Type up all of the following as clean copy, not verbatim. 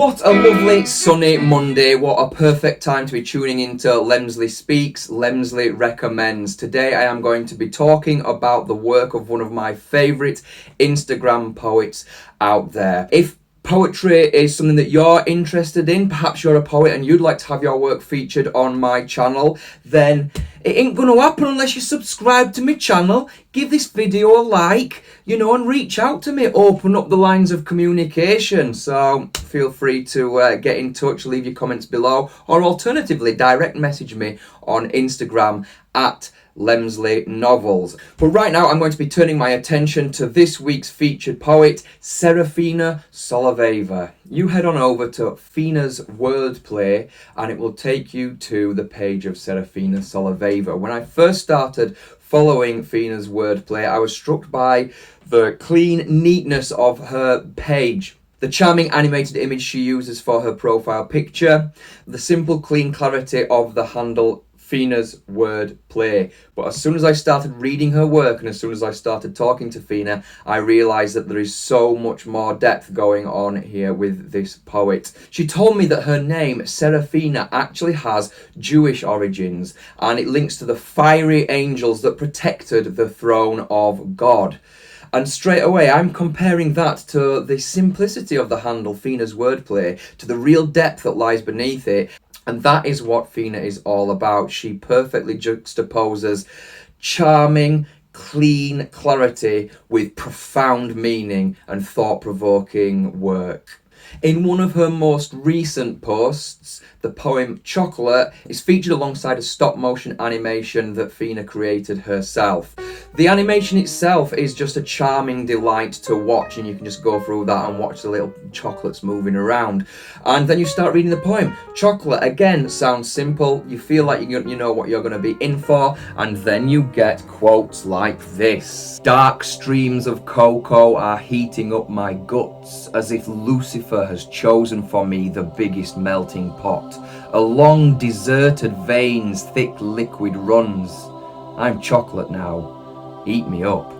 What a lovely sunny Monday. What a perfect time to be tuning into LemsleySpeaks, Lemsley Recommends. Today I am going to be talking about the work of one of my favourite Instagram poets out there. If poetry is something that you're interested in, perhaps you're a poet and you'd like to have your work featured on my channel, then it ain't gonna happen unless you subscribe to my channel, give this video a like, and reach out to me, open up the lines of communication. So feel free to get in touch, leave your comments below, or alternatively direct message me on Instagram at Lemsley Novels. But right now I'm going to be turning my attention to this week's featured poet, Seraphina Soloveva. You head on over to Phinaswordplay and it will take you to the page of Seraphina Soloveva. When I first started following Phinaswordplay, I was struck by the clean neatness of her page, the charming animated image she uses for her profile picture, the simple clean clarity of the handle Phinaswordplay. But as soon as I started reading her work and as soon as I started talking to Phina, I realised that there is so much more depth going on here with this poet. She told me that her name, Seraphina, actually has Jewish origins, and it links to the fiery angels that protected the throne of God. And straight away, I'm comparing that to the simplicity of the handle Phinaswordplay, to the real depth that lies beneath it. And that is what Phina is all about. She perfectly juxtaposes charming, clean clarity with profound meaning and thought-provoking work. In one of her most recent posts, the poem Chocolate is featured alongside a stop-motion animation that Phina created herself. The animation itself is just a charming delight to watch, and you can just go through that and watch the little chocolates moving around. And then you start reading the poem. Chocolate, again, sounds simple. You feel like you know what you're going to be in for, and then you get quotes like this. Dark streams of cocoa are heating up my guts, as if Lucifer has chosen for me the biggest melting pot. Along deserted veins, thick liquid runs. I'm chocolate now. Eat me up.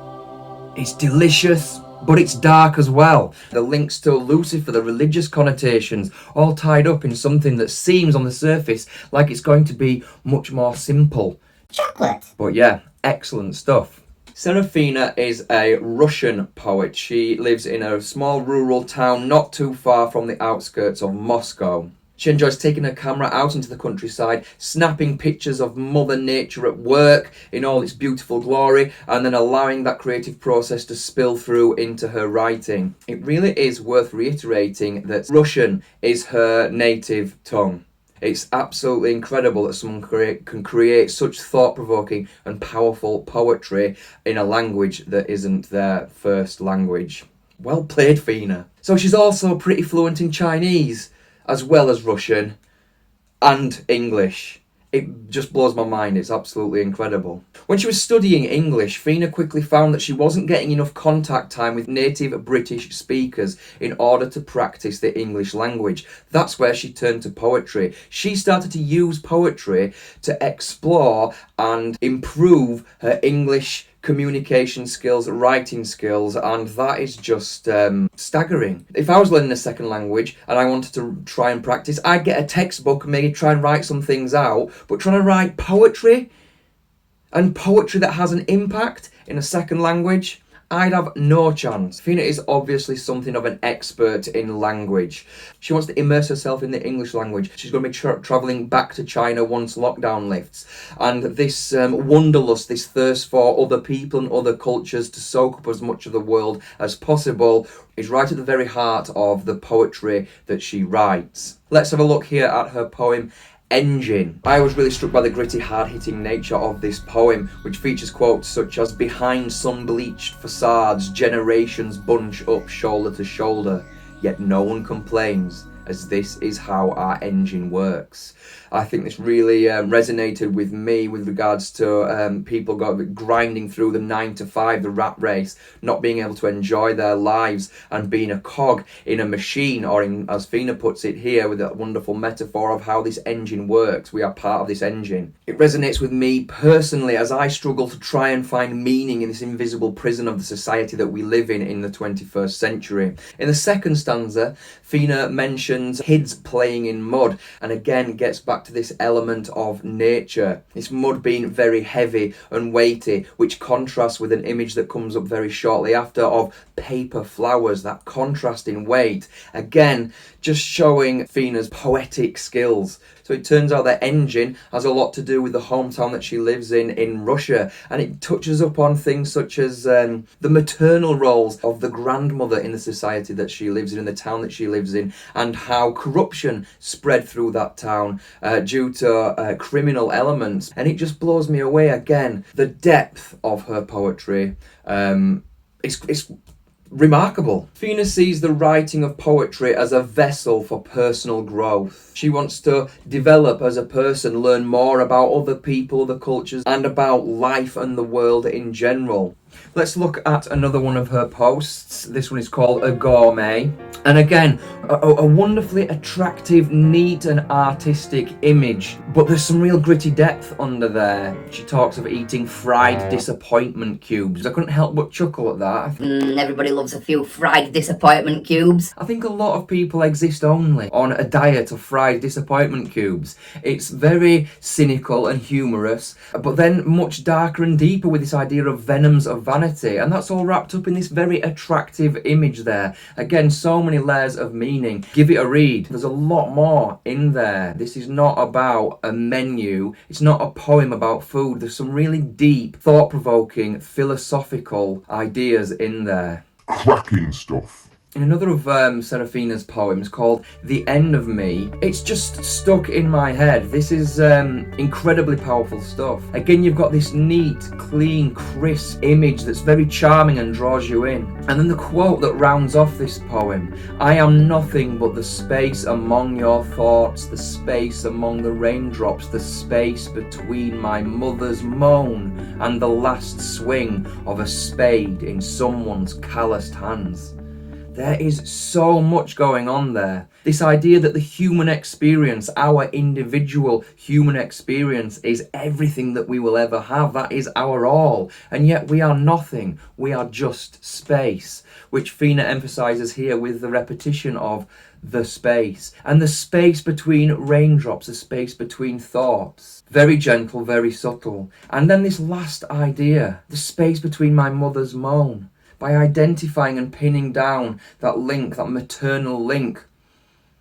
It's delicious, but it's dark as well. The links to Lucifer, the religious connotations, all tied up in something that seems on the surface like it's going to be much more simple. Chocolate. But yeah, excellent stuff. Seraphina is a Russian poet. She lives in a small rural town not too far from the outskirts of Moscow. She enjoys taking her camera out into the countryside, snapping pictures of Mother Nature at work in all its beautiful glory, and then allowing that creative process to spill through into her writing. It really is worth reiterating that Russian is her native tongue. It's absolutely incredible that someone can create such thought-provoking and powerful poetry in a language that isn't their first language. Well played, Phina. So she's also pretty fluent in Chinese, as well as Russian and English. It just blows my mind. It's absolutely incredible. When she was studying English, Phina quickly found that she wasn't getting enough contact time with native British speakers in order to practice the English language. That's where she turned to poetry. She started to use poetry to explore and improve her English communication skills, writing skills, and that is just staggering. If I was learning a second language and I wanted to try and practice, I'd get a textbook and maybe try and write some things out, but trying to write poetry, and poetry that has an impact in a second language, I'd have no chance. Phina is obviously something of an expert in language. She wants to immerse herself in the English language. She's going to be travelling back to China once lockdown lifts. And this wanderlust, this thirst for other people and other cultures to soak up as much of the world as possible is right at the very heart of the poetry that she writes. Let's have a look here at her poem, Engine. I was really struck by the gritty, hard-hitting nature of this poem, which features quotes such as, behind sun-bleached facades, generations bunch up shoulder to shoulder, yet no one complains, as this is how our engine works. I think this really resonated with me with regards to people grinding through the 9 to 5, the rat race, not being able to enjoy their lives and being a cog in a machine, or in, as Phina puts it here with that wonderful metaphor of how this engine works. We are part of this engine. It resonates with me personally as I struggle to try and find meaning in this invisible prison of the society that we live in the 21st century. In the second stanza, Phina mentions kids playing in mud, and again gets back to this element of nature. This mud being very heavy and weighty, which contrasts with an image that comes up very shortly after of paper flowers, that contrast in weight. Again, just showing Phina's poetic skills. So it turns out that engine has a lot to do with the hometown that she lives in Russia, and it touches upon things such as the maternal roles of the grandmother in the society that she lives in the town that she lives in, and how corruption spread through that town due to criminal elements. And it just blows me away again. The depth of her poetry is remarkable. Phina sees the writing of poetry as a vessel for personal growth. She wants to develop as a person, learn more about other people, the cultures, and about life and the world in general. Let's look at another one of her posts. This one is called A Gourmet. And again, a wonderfully attractive, neat and artistic image. But there's some real gritty depth under there. She talks of eating fried disappointment cubes. I couldn't help but chuckle at that. Everybody loves a few fried disappointment cubes. I think a lot of people exist only on a diet of fried disappointment cubes. It's very cynical and humorous, but then much darker and deeper with this idea of venoms of vanity, and that's all wrapped up in this very attractive image there. Again, so many layers of meaning. Give it a read. There's a lot more in there. This is not about a menu. It's not a poem about food. There's some really deep, thought-provoking, philosophical ideas in there. Cracking stuff. In another of Seraphina's poems called The End of Me, it's just stuck in my head. This is incredibly powerful stuff. Again, you've got this neat, clean, crisp image that's very charming and draws you in. And then the quote that rounds off this poem: I am nothing but the space among your thoughts, the space among the raindrops, the space between my mother's moan and the last swing of a spade in someone's calloused hands. There is so much going on there. This idea that the human experience, our individual human experience, is everything that we will ever have. That is our all. And yet we are nothing. We are just space, which Phina emphasizes here with the repetition of the space. And the space between raindrops, the space between thoughts. Very gentle, very subtle. And then this last idea, the space between my mother's moan. By identifying and pinning down that link, that maternal link,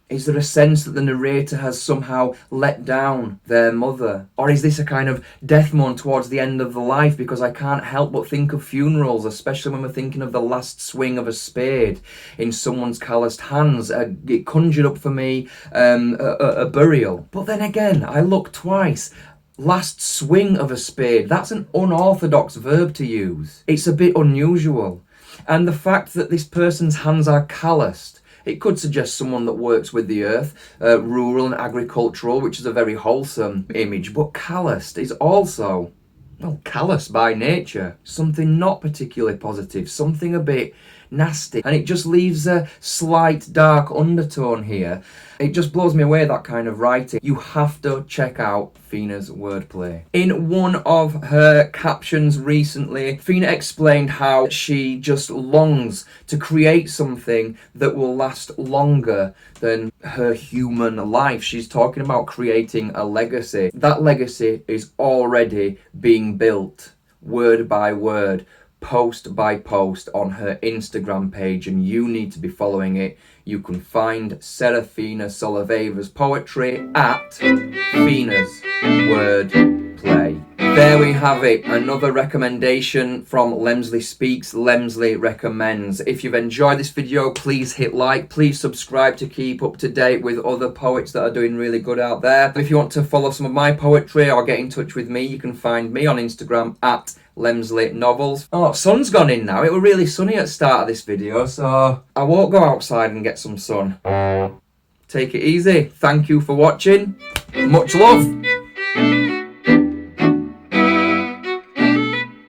is there a sense that the narrator has somehow let down their mother? Or is this a kind of death moan towards the end of the life? Because I can't help but think of funerals, especially when we're thinking of the last swing of a spade in someone's calloused hands. It conjured up for me a burial. But then again, I look twice. Last swing of a spade, that's an unorthodox verb to use. It's a bit unusual. And the fact that this person's hands are calloused, it could suggest someone that works with the earth, rural and agricultural, which is a very wholesome image. But calloused is also, well, callous by nature. Something not particularly positive, something a bit nasty. And it just leaves a slight dark undertone here. It just blows me away, that kind of writing. You have to check out Phina's wordplay. In one of her captions recently, Phina explained how she just longs to create something that will last longer than her human life. She's talking about creating a legacy. That legacy is already being built, word by word, post by post on her Instagram page, and you need to be following it. You can find Seraphina Soloveva's poetry at Phina's Wordplay. There we have it, another recommendation from LemsleySpeaks, Lemsley Recommends. If you've enjoyed this video, please hit like, please subscribe to keep up to date with other poets that are doing really good out there. If you want to follow some of my poetry or get in touch with me, you can find me on Instagram at Lemsley Novels. Oh, sun's gone in now. It was really sunny at the start of this video, so I won't go outside and get some sun. Take it easy. Thank you for watching. Much love.